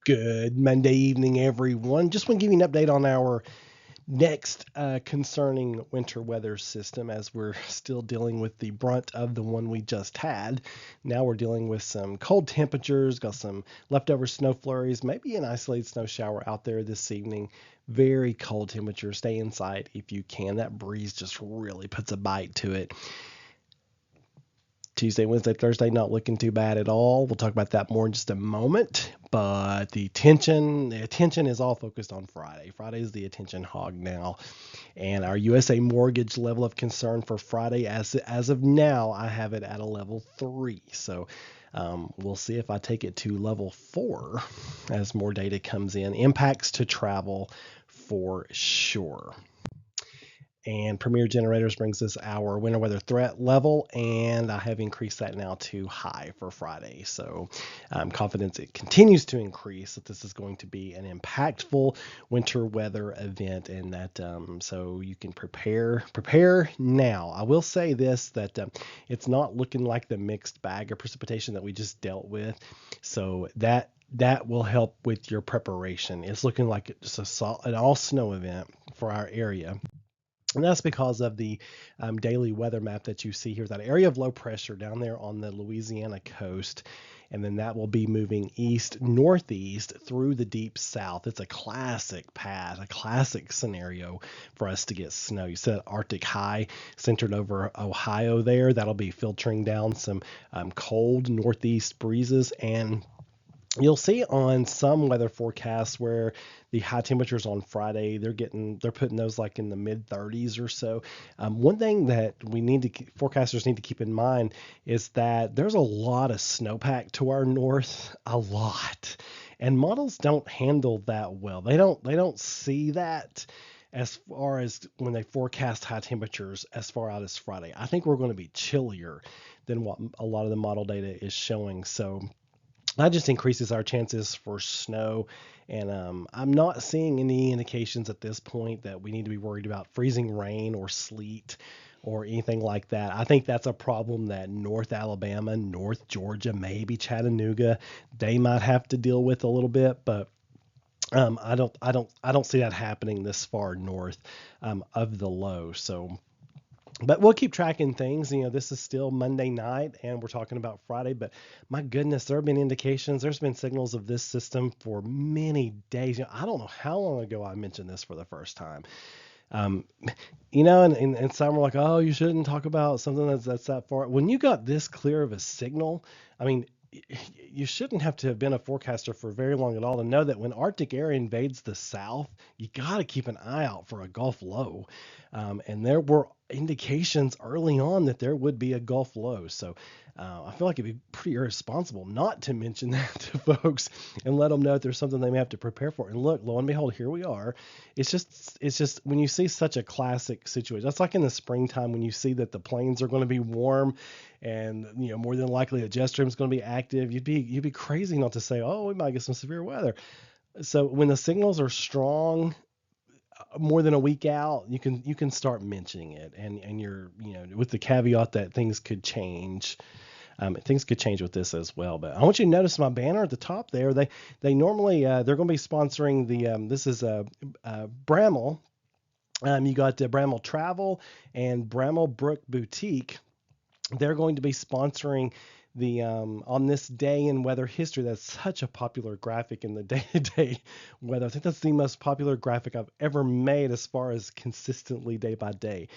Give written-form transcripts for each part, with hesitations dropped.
Good Monday evening, everyone. Just want to give you an update on our next concerning winter weather system as we're still dealing with the brunt of the one we just had. Now we're dealing with some cold temperatures, got some leftover snow flurries, maybe an isolated snow shower out there this evening. Very cold temperatures. Stay inside if you can. That breeze just really puts a bite to it. Tuesday, Wednesday, Thursday, not looking too bad at all. We'll talk about that more in just a moment. But the attention is all focused on Friday. Friday is the attention hog now, and our USA mortgage level of concern for Friday, as of now, I have it at a level 3. So we'll see if I take it to level 4 as more data comes in. Impacts to travel for sure. And Premier Generators brings us our winter weather threat level, and I have increased that now to high for Friday. So confidence it continues to increase that this is going to be an impactful winter weather event, and that so you can prepare now. I will say this that it's not looking like the mixed bag of precipitation that we just dealt with, so that will help with your preparation. It's looking like it's an all snow event for our area. And that's because of the daily weather map that you see here. That area of low pressure down there on the Louisiana coast. And then that will be moving east northeast through the deep south. It's a classic path, a classic scenario for us to get snow. You said Arctic high centered over Ohio there. That'll be filtering down some cold northeast breezes, and you'll see on some weather forecasts where the high temperatures on Friday they're putting those like in the mid 30s or so. One thing that forecasters need to keep in mind is that there's a lot of snowpack to our north, a lot, and models don't handle that well. They don't see that as far as when they forecast high temperatures as far out as Friday. I think we're going to be chillier than what a lot of the model data is showing. So that just increases our chances for snow. And I'm not seeing any indications at this point that we need to be worried about freezing rain or sleet or anything like that. I think that's a problem that North Alabama, North Georgia, maybe Chattanooga, they might have to deal with a little bit. But I don't see that happening this far north of the low. So but we'll keep tracking things. This is still Monday night and we're talking about Friday, but my goodness, there have been indications, there's been signals of this system for many days. I don't know how long ago I mentioned this for the first time. Um, and some were like, oh, you shouldn't talk about something that's that far. When you got this clear of a signal, I mean, you shouldn't have to have been a forecaster for very long at all to know that when Arctic air invades the south, you got to keep an eye out for a Gulf low. And there were indications early on that there would be a Gulf low. So I feel like it'd be pretty irresponsible not to mention that to folks and let them know if there's something they may have to prepare for. And look, lo and behold, here we are. It's just when you see such a classic situation, that's like in the springtime when you see that the plains are going to be warm and more than likely a jet stream is going to be active. You'd be crazy not to say, oh, we might get some severe weather. So when the signals are strong, more than a week out, you can start mentioning it, and you're with the caveat that things could change. Things could change with this as well. But I want you to notice my banner at the top there. They normally they're going to be sponsoring the this is Bramall. You got Bramall Travel and Bramall Brook Boutique. They're going to be sponsoring the on this day in weather history. That's such a popular graphic in the day-to-day weather. I think that's the most popular graphic I've ever made as far as consistently day by day.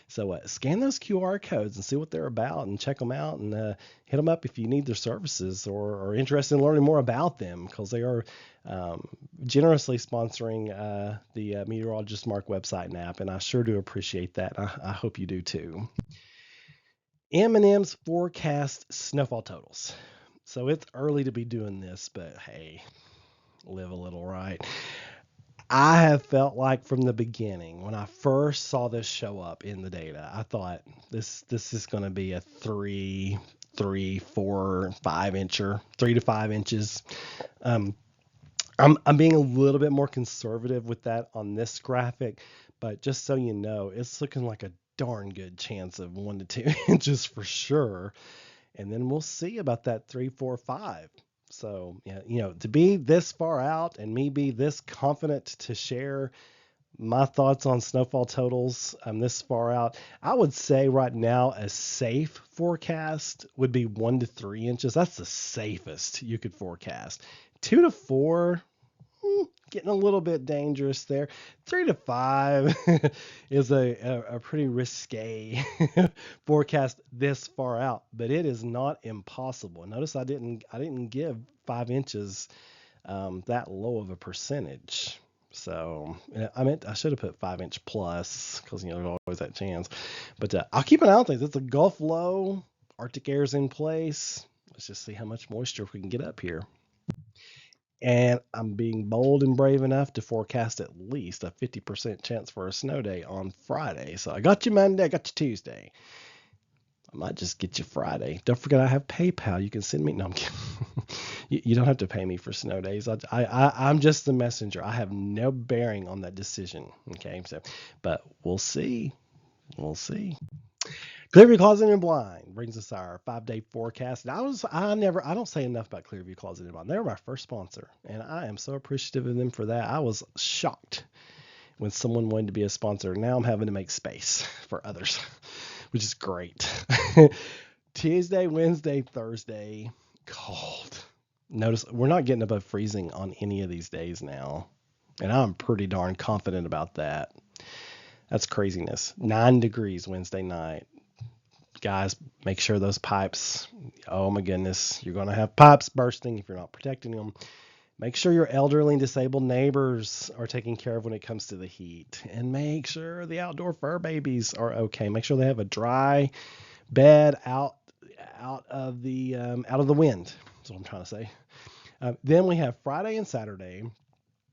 So scan those QR codes and see what they're about and check them out, and hit them up if you need their services or are interested in learning more about them, because they are generously sponsoring the Meteorologist Mark website and app, and I sure do appreciate that. I hope you do too. M&M's forecast snowfall totals. So it's early to be doing this, but hey, live a little, right? I have felt like from the beginning, when I first saw this show up in the data, I thought this is going to be a 3, 4, 5 incher, 3 to 5 inches. Um, I'm being a little bit more conservative with that on this graphic, but just so you know, it's looking like a darn good chance of 1 to 2 inches for sure. And then we'll see about that 3, 4, 5. So, yeah, to be this far out and me be this confident to share my thoughts on snowfall totals this far out, I would say right now a safe forecast would be 1 to 3 inches. That's the safest you could forecast. 2 to 4, getting a little bit dangerous there. 3 to 5 is a pretty risque forecast this far out, but it is not impossible. Notice I didn't give 5 inches that low of a percentage. So I should have put 5 inch plus because there's always that chance. But I'll keep an eye on things. It's a Gulf low, Arctic air's in place. Let's just see how much moisture we can get up here. And I'm being bold and brave enough to forecast at least a 50% chance for a snow day on Friday. So I got you Monday, I got you Tuesday. I might just get you Friday. Don't forget I have PayPal. You can send me. No, I'm kidding. You don't have to pay me for snow days. I'm just the messenger. I have no bearing on that decision. Okay, so, but we'll see. We'll see. Clearview Closet and Blind brings us our 5-day forecast. And I don't say enough about Clearview Closet and Blind. They were my first sponsor, and I am so appreciative of them for that. I was shocked when someone wanted to be a sponsor. Now I'm having to make space for others, which is great. Tuesday, Wednesday, Thursday, cold. Notice we're not getting above freezing on any of these days now, and I'm pretty darn confident about that. That's craziness. 9 degrees Wednesday night. Guys, make sure those pipes, oh my goodness, you're going to have pipes bursting if you're not protecting them. Make sure your elderly and disabled neighbors are taken care of when it comes to the heat. And make sure the outdoor fur babies are okay. Make sure they have a dry bed out of the wind. That's what I'm trying to say. Then we have Friday and Saturday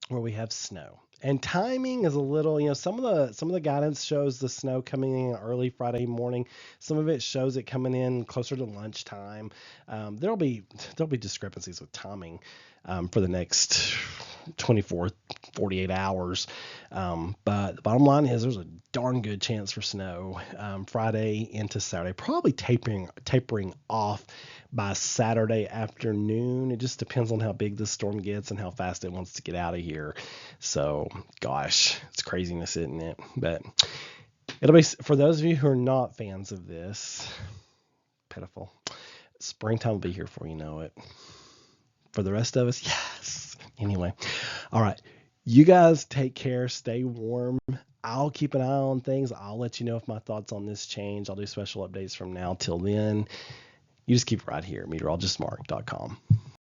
where we have snow. And timing is a little, some of the guidance shows the snow coming in early Friday morning. Some of it shows it coming in closer to lunchtime. There'll be discrepancies with timing for the next 24, 48 hours. But the bottom line is there's a darn good chance for snow Friday into Saturday, probably tapering off by Saturday afternoon. It just depends on how big the storm gets and how fast it wants to get out of here. So, gosh, it's craziness, isn't it? But it'll be, for those of you who are not fans of this, pitiful. Springtime will be here before you know it. For the rest of us, yes. Anyway, all right. You guys take care. Stay warm. I'll keep an eye on things. I'll let you know if my thoughts on this change. I'll do special updates from now till then. You just keep it right here, meteorologistmark.com.